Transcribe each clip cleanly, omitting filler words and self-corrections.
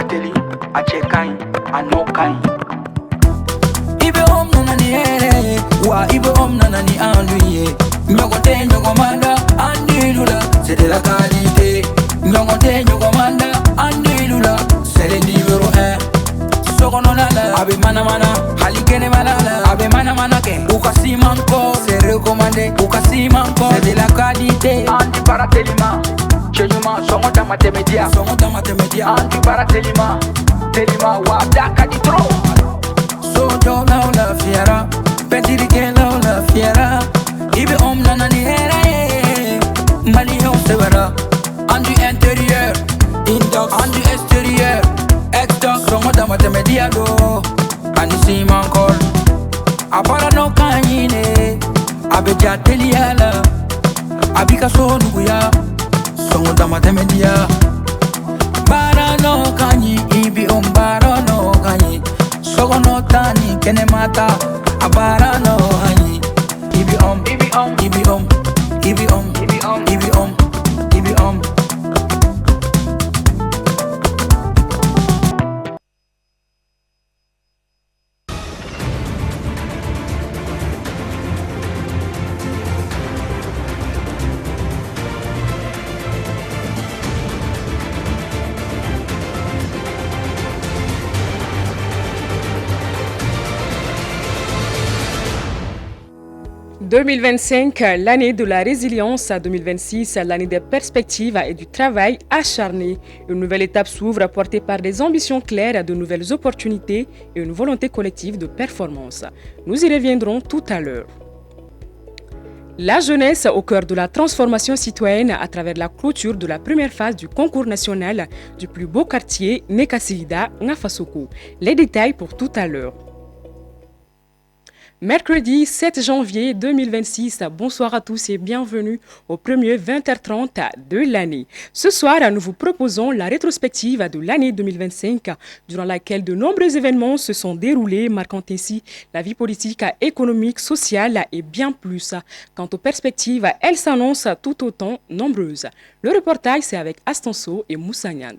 barateli, a chekai, a no kai. Ibe om nanani wa ibe om nanani anduye. Nyogote nyogomanda andilula, c'est de la qualité. Nyogote nyogomanda andilula, c'est le numéro 1. Sokononala, abe mana mana, halikene malala, abe mana mana ke. Ukasi manko, c'est recommandé. Ukasi manko, c'est de la qualité. Anti baratelima, chenyuma, songo da matemedia. Songo da matemedia. Anti baratelima, telima wa daka di tro. Sojo la la fiera, pedirike la la fiera. Ibe om nanani Mali on severa. Andu intérieur, indox, andu extérieur. Exdox, songo da matemedia do. Ani si mankol. Abara no kanyine, abeja teliala. Abika so nuguya, songo da matemedia. Bara no kanyi, ibi bara no kanyi. Sogo no tani, kene mata, abara no hanyi. Ibi om, ibi om, ibi om, ibi om, ibi om, ibi om, ibi om. 2025, l'année de la résilience, 2026, l'année des perspectives et du travail acharné. Une nouvelle étape s'ouvre portée par des ambitions claires, de nouvelles opportunités et une volonté collective de performance. Nous y reviendrons tout à l'heure. La jeunesse au cœur de la transformation citoyenne à travers la clôture de la première phase du concours national du plus beau quartier Nekasilida Ngafasoko. Les détails pour tout à l'heure. Mercredi 7 janvier 2026, bonsoir à tous et bienvenue au premier 20h30 de l'année. Ce soir, nous vous proposons la rétrospective de l'année 2025, durant laquelle de nombreux événements se sont déroulés, marquant ainsi la vie politique, économique, sociale et bien plus. Quant aux perspectives, elles s'annoncent tout autant nombreuses. Le reportage, c'est avec Astanso et Moussa Niang.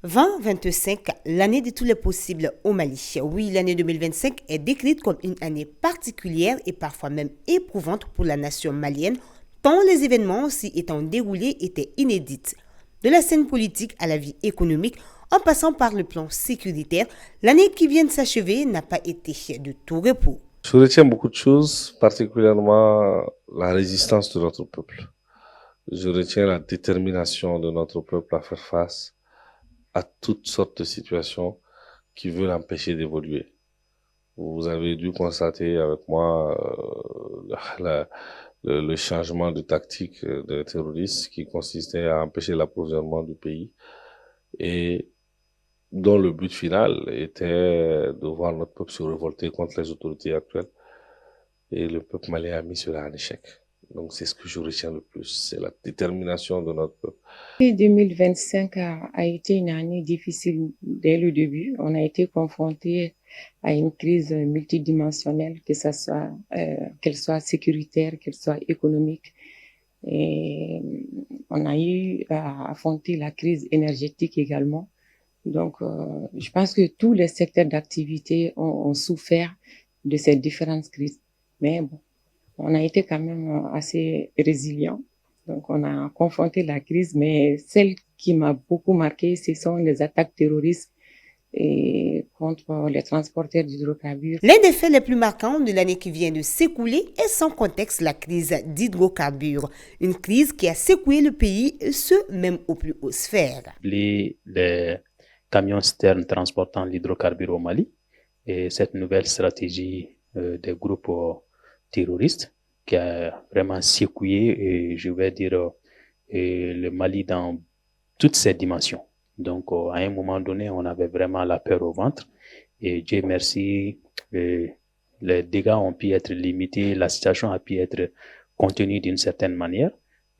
2025, l'année de tous les possibles au Mali. Oui, l'année 2025 est décrite comme une année particulière et parfois même éprouvante pour la nation malienne, tant les événements s'y étant déroulés étaient inédits. De la scène politique à la vie économique, en passant par le plan sécuritaire, l'année qui vient de s'achever n'a pas été de tout repos. Je retiens beaucoup de choses, particulièrement la résistance de notre peuple. Je retiens la détermination de notre peuple à faire face à toutes sortes de situations qui veulent l'empêcher d'évoluer. Vous avez dû constater avec moi le changement de tactique des terroristes qui consistait à empêcher l'approvisionnement du pays et dont le but final était de voir notre peuple se révolter contre les autorités actuelles. Et le peuple malien a mis cela en échec. Donc c'est ce que je retiens le plus, c'est la détermination de notre peuple. 2025 a été une année difficile dès le début. On a été confronté à une crise multidimensionnelle, qu'elle soit sécuritaire, qu'elle soit économique. Et on a eu à affronter la crise énergétique également. Donc je pense que tous les secteurs d'activité ont souffert de ces différentes crises. Mais bon, on a été quand même assez résilients. Donc, on a confronté la crise, mais celle qui m'a beaucoup marqué, ce sont les attaques terroristes contre les transporteurs d'hydrocarbures. L'un des faits les plus marquants de l'année qui vient de s'écouler est sans contexte la crise d'hydrocarbures. Une crise qui a secoué le pays, ce même aux plus hautes sphères. Les camions citernes transportant l'hydrocarbure au Mali et cette nouvelle stratégie des groupes terroriste qui a vraiment secoué, et je vais dire, le Mali dans toutes ses dimensions. Donc, à un moment donné, on avait vraiment la peur au ventre. Et Dieu merci, les dégâts ont pu être limités, la situation a pu être contenue d'une certaine manière.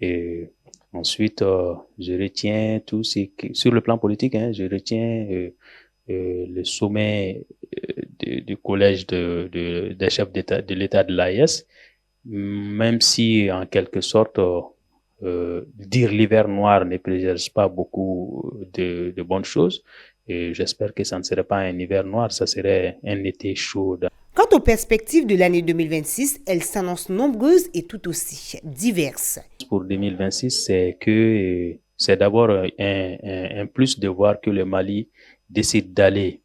Et ensuite, je retiens tout ce qui, sur le plan politique, je retiens le sommet du collège des chefs d'État de l'État de l'AES, même si en quelque sorte dire l'hiver noir ne présage pas beaucoup de bonnes choses. Et j'espère que ça ne serait pas un hiver noir, ça serait un été chaud. Quant aux perspectives de l'année 2026, elles s'annoncent nombreuses et tout aussi diverses. Pour 2026, c'est d'abord un plus de voir que le Mali décide d'aller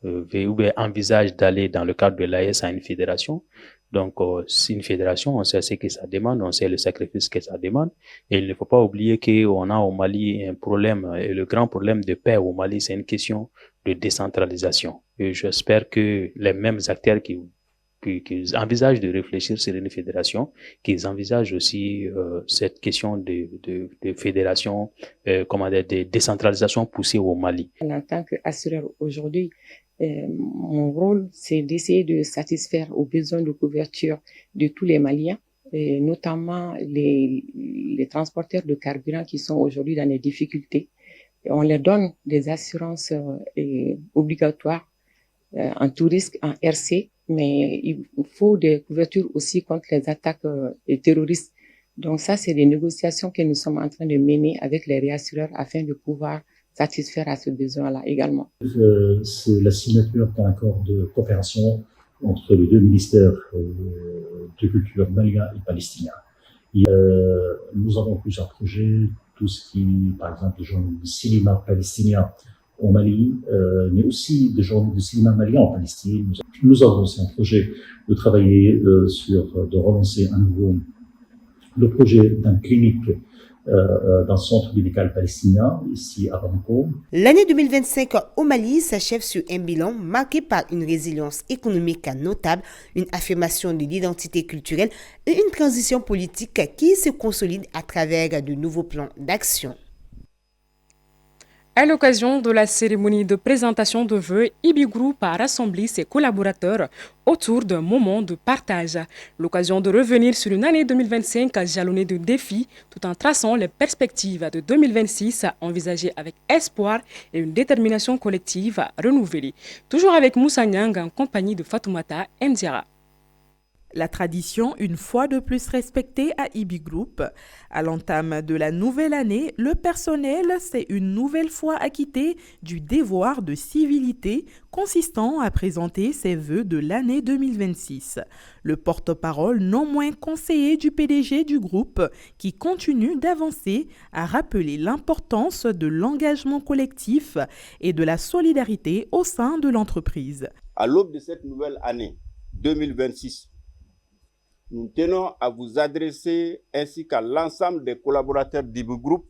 ou bien envisage d'aller dans le cadre de l'AES à une fédération. Donc, c'est une fédération, on sait ce que ça demande, on sait le sacrifice que ça demande. Et il ne faut pas oublier qu'on a au Mali un problème, et le grand problème de paix au Mali, c'est une question de décentralisation. Et j'espère que les mêmes acteurs qui envisagent de réfléchir sur une fédération, qu'ils envisagent aussi cette question de fédération, de décentralisation poussée au Mali. En tant qu'assureur aujourd'hui, mon rôle, c'est d'essayer de satisfaire aux besoins de couverture de tous les Maliens, et notamment les transporteurs de carburant qui sont aujourd'hui dans des difficultés. Et on leur donne des assurances obligatoires en tout risque, en RC, mais il faut des couvertures aussi contre les attaques terroristes. Donc ça, c'est des négociations que nous sommes en train de mener avec les réassureurs afin de pouvoir satisfaire à ce besoin-là également. C'est la signature d'un accord de coopération entre les deux ministères de culture malien et palestinien. Nous avons plusieurs projets, tout ce qui, par exemple, des journées de cinéma palestinien au Mali, mais aussi des journées de cinéma malien en Palestine. Nous avons aussi un projet de travailler de relancer à nouveau le projet d'une clinique dans le centre médical palestinien, ici à Bamako. L'année 2025 au Mali s'achève sur un bilan marqué par une résilience économique notable, une affirmation de l'identité culturelle et une transition politique qui se consolide à travers de nouveaux plans d'action. À l'occasion de la cérémonie de présentation de vœux, IBI Group a rassemblé ses collaborateurs autour d'un moment de partage. L'occasion de revenir sur une année 2025 jalonnée de défis tout en traçant les perspectives de 2026 envisagées avec espoir et une détermination collective renouvelée. Toujours avec Moussa Nyang en compagnie de Fatoumata Ndiara. La tradition, une fois de plus respectée à IBI Group. À l'entame de la nouvelle année, le personnel s'est une nouvelle fois acquitté du devoir de civilité consistant à présenter ses vœux de l'année 2026. Le porte-parole non moins conseiller du PDG du groupe, qui continue d'avancer, a rappelé l'importance de l'engagement collectif et de la solidarité au sein de l'entreprise. À l'aube de cette nouvelle année 2026, nous tenons à vous adresser, ainsi qu'à l'ensemble des collaborateurs d'IBI Group,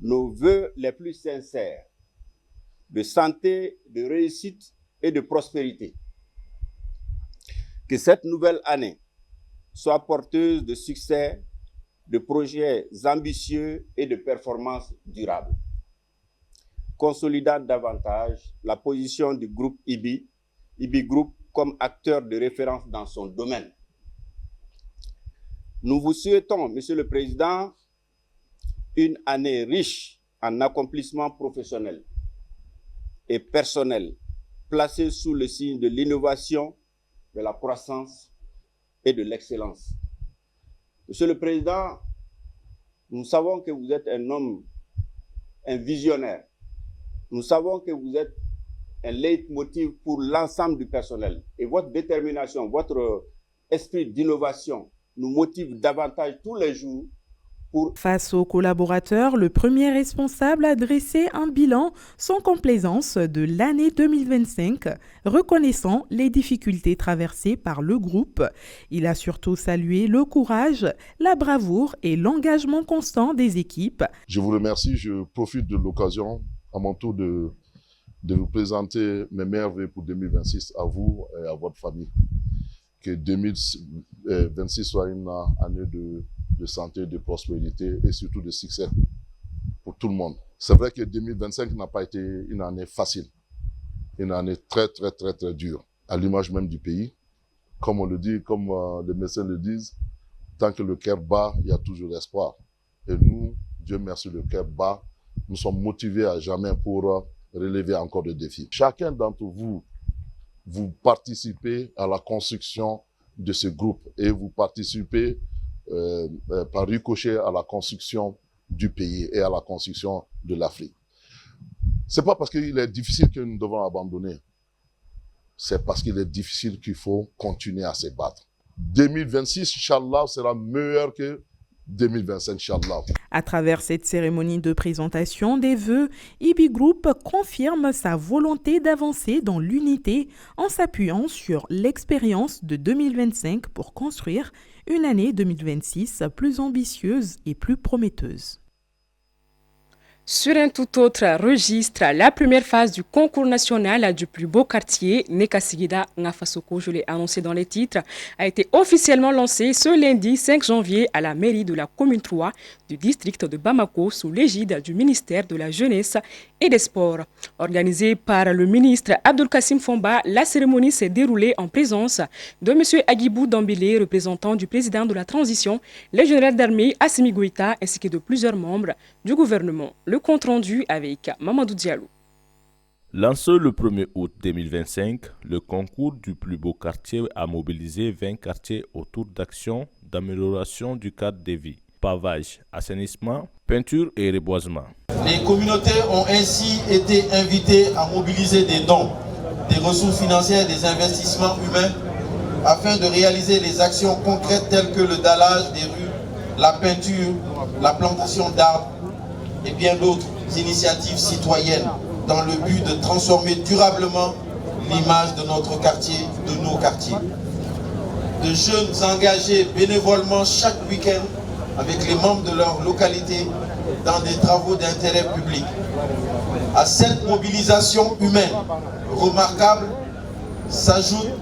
nos vœux les plus sincères de santé, de réussite et de prospérité. Que cette nouvelle année soit porteuse de succès, de projets ambitieux et de performances durables, consolidant davantage la position du groupe IBI Group comme acteur de référence dans son domaine. Nous vous souhaitons, Monsieur le Président, une année riche en accomplissements professionnels et personnels, placée sous le signe de l'innovation, de la croissance et de l'excellence. Monsieur le Président, nous savons que vous êtes un homme, un visionnaire. Nous savons que vous êtes un leitmotiv pour l'ensemble du personnel. Et votre détermination, votre esprit d'innovation nous motive davantage tous les jours. Face aux collaborateurs, le premier responsable a dressé un bilan sans complaisance de l'année 2025, reconnaissant les difficultés traversées par le groupe. Il a surtout salué le courage, la bravoure et l'engagement constant des équipes. Je vous remercie, je profite de l'occasion à mon tour de vous présenter mes meilleurs vœux pour 2026 à vous et à votre famille. Que 2026 soit une année de santé, de prospérité et surtout de succès pour tout le monde. C'est vrai que 2025 n'a pas été une année facile, une année très dure, à l'image même du pays. Comme on le dit, comme les médecins le disent, tant que le cœur bat, il y a toujours espoir. Et nous, Dieu merci, le cœur bat, nous sommes motivés à jamais pour relever encore des défis. Chacun d'entre vous, vous participez à la construction de ce groupe et vous participez par ricochet à la construction du pays et à la construction de l'Afrique. C'est pas parce qu'il est difficile que nous devons abandonner. C'est parce qu'il est difficile qu'il faut continuer à se battre. 2026, Inch'Allah, sera meilleur que 2025, Inch'Allah. À travers cette cérémonie de présentation des vœux, IBI Group confirme sa volonté d'avancer dans l'unité en s'appuyant sur l'expérience de 2025 pour construire une année 2026 plus ambitieuse et plus prometteuse. Sur un tout autre registre, la première phase du concours national du plus beau quartier, Nekasigida Ngafasoko, je l'ai annoncé dans les titres, a été officiellement lancée ce lundi 5 janvier à la mairie de la commune 3 du district de Bamako sous l'égide du ministère de la Jeunesse et des Sports. Organisée par le ministre Abdul Kassim Fomba, la cérémonie s'est déroulée en présence de M. Agibou Dambélé, représentant du président de la transition, le général d'armée Assimi Goïta ainsi que de plusieurs membres du gouvernement. Le compte rendu avec Mamadou Diallo. Lancé le 1er août 2025, le concours du plus beau quartier a mobilisé 20 quartiers autour d'actions d'amélioration du cadre de vie, pavage, assainissement, peinture et reboisement. Les communautés ont ainsi été invitées à mobiliser des dons, des ressources financières, des investissements humains afin de réaliser les actions concrètes telles que le dallage des rues, la peinture, la plantation d'arbres et bien d'autres initiatives citoyennes dans le but de transformer durablement l'image de notre quartier, de nos quartiers. De jeunes engagés bénévolement chaque week-end avec les membres de leur localité dans des travaux d'intérêt public. À cette mobilisation humaine remarquable s'ajoutent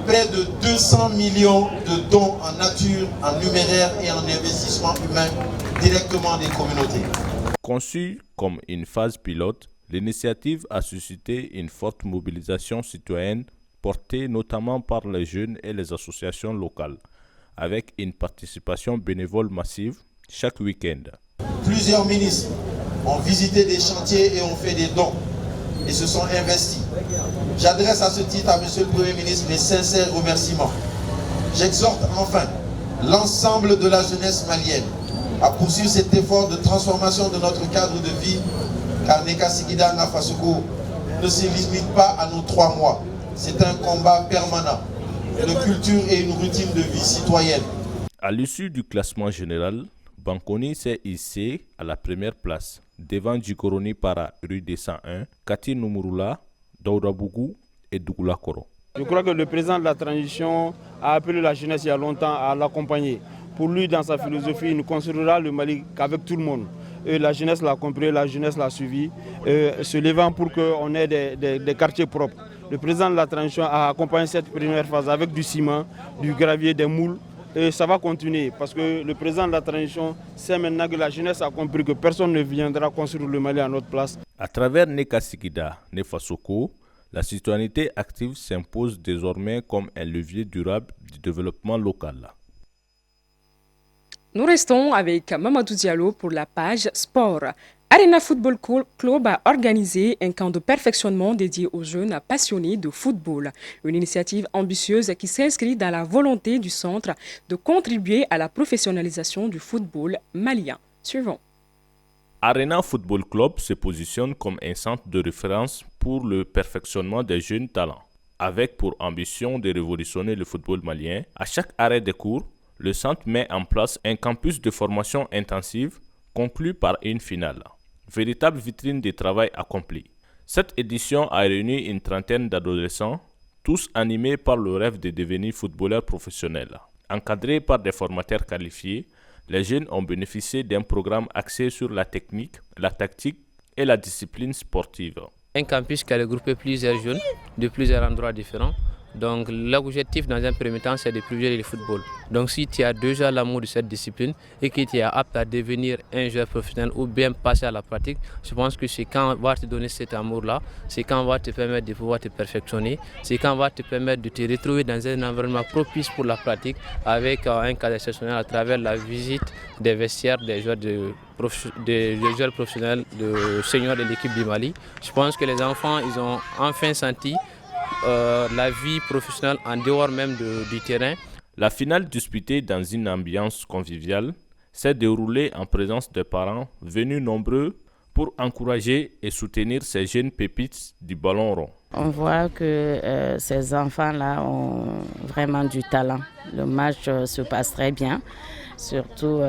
près de 200 millions de dons en nature, en numéraire et en investissement humain directement des communautés. Conçue comme une phase pilote, l'initiative a suscité une forte mobilisation citoyenne portée notamment par les jeunes et les associations locales, avec une participation bénévole massive chaque week-end. Plusieurs ministres ont visité des chantiers et ont fait des dons et se sont investis. J'adresse à ce titre à M. le Premier ministre mes sincères remerciements. J'exhorte enfin l'ensemble de la jeunesse malienne à poursuivre cet effort de transformation de notre cadre de vie, car Nekasigida Ngafasoko ne se limite pas à nos 3 mois. C'est un combat permanent, une culture et une routine de vie citoyenne. À l'issue du classement général, Bankoni s'est hissé à la première place, devant Djikoroni Para, rue des 101, Kati Numurula, Daoudabougou et Dougoula Koro. Je crois que le président de la transition a appelé la jeunesse il y a longtemps à l'accompagner. Pour lui, dans sa philosophie, il ne construira le Mali qu'avec tout le monde. Et la jeunesse l'a compris, la jeunesse l'a suivi, se levant pour qu'on ait des quartiers propres. Le président de la transition a accompagné cette première phase avec du ciment, du gravier, des moules. Et ça va continuer parce que le président de la transition sait maintenant que la jeunesse a compris que personne ne viendra construire le Mali à notre place. À travers Nekasigida Nefasoko, la citoyenneté active s'impose désormais comme un levier durable du développement local. Nous restons avec Mamadou Diallo pour la page sport. Arena Football Club a organisé un camp de perfectionnement dédié aux jeunes passionnés de football. Une initiative ambitieuse qui s'inscrit dans la volonté du centre de contribuer à la professionnalisation du football malien. Suivons. Arena Football Club se positionne comme un centre de référence pour le perfectionnement des jeunes talents, avec pour ambition de révolutionner le football malien. À chaque arrêt de cours, le centre met en place un campus de formation intensive conclu par une finale. Véritable vitrine de travail accompli. Cette édition a réuni une trentaine d'adolescents, tous animés par le rêve de devenir footballeurs professionnels. Encadrés par des formateurs qualifiés, les jeunes ont bénéficié d'un programme axé sur la technique, la tactique et la discipline sportive. Un campus qui a regroupé plusieurs jeunes de plusieurs endroits différents. Donc l'objectif dans un premier temps, c'est de privilégier le football. Donc si tu as déjà l'amour de cette discipline et que tu es apte à devenir un joueur professionnel ou bien passer à la pratique, je pense que c'est quand on va te donner cet amour-là, c'est quand on va te permettre de pouvoir te perfectionner, c'est quand on va te permettre de te retrouver dans un environnement propice pour la pratique avec un cadre exceptionnel à travers la visite des vestiaires des joueurs joueurs professionnels, de seniors de l'équipe du Mali. Je pense que les enfants, ils ont enfin senti la vie professionnelle en dehors même du terrain, La finale, disputée dans une ambiance conviviale, s'est déroulée en présence des parents venus nombreux pour encourager et soutenir ces jeunes pépites du ballon rond. On voit que ces enfants-là ont vraiment du talent. Le match se passe très bien, surtout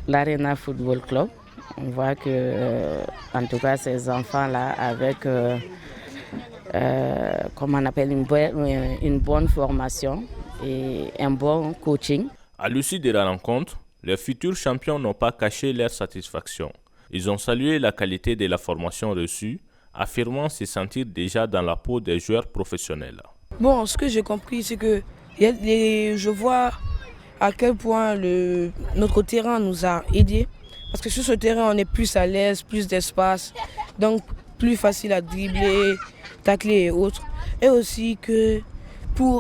l'Arena Football Club. On voit que, en tout cas, ces enfants-là, avec comment on appelle, une bonne formation et un bon coaching. À l'issue de la rencontre, les futurs champions n'ont pas caché leur satisfaction. Ils ont salué la qualité de la formation reçue, affirmant se sentir déjà dans la peau des joueurs professionnels. Bon, ce que j'ai compris, c'est que je vois à quel point notre terrain nous a aidés. Parce que sur ce terrain, on est plus à l'aise, plus d'espace, donc plus facile à dribbler, tacler et autres. Et aussi que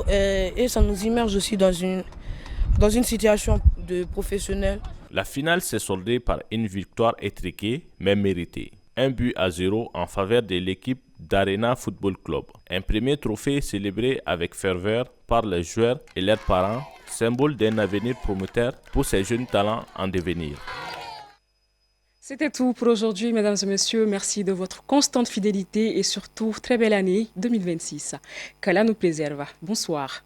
et ça nous immerge aussi dans une situation de professionnel. La finale s'est soldée par une victoire étriquée mais méritée. 1-0 en faveur de l'équipe d'Arena Football Club. Un premier trophée célébré avec ferveur par les joueurs et leurs parents, symbole d'un avenir prometteur pour ces jeunes talents en devenir. C'était tout pour aujourd'hui, mesdames et messieurs. Merci de votre constante fidélité et surtout, très belle année 2026. Qu'Allah nous préserve. Bonsoir.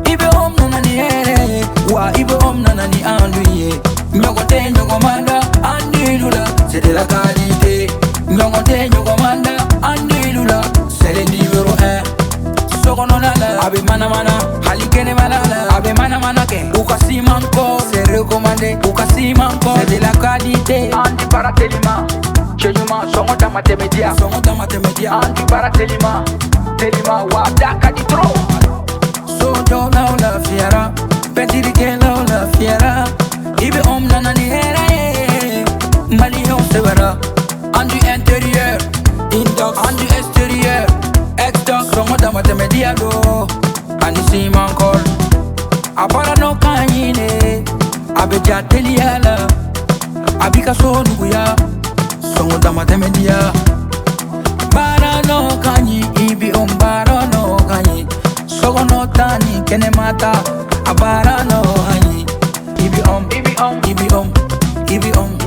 Ibe om nanani wa ibe om nanani anduye nyogote nyogomanda andilula c'est de la qualité nyogote nyogomanda andilula c'est le numéro 1 sokononala abe mana halikene malala abe mana ke ukasimanko c'est recommandé ukasimanko c'est de la qualité Andi Baratelima Chenyuma songo damate media Andi Baratelima Telima wadaka di tro Sojo la la fiera Petiri ke la fiera Ibe om nanani hera Malion severa Andu intérieur Indox Andu extérieur Exdox songo damate media do Anisi mankol Abara no kanyine Abeja teliala Abika so nuguya Songo damate media Bara no kanyi ibi bara no kanyi Sogo no tani kene mata Abara no kanyi ibi om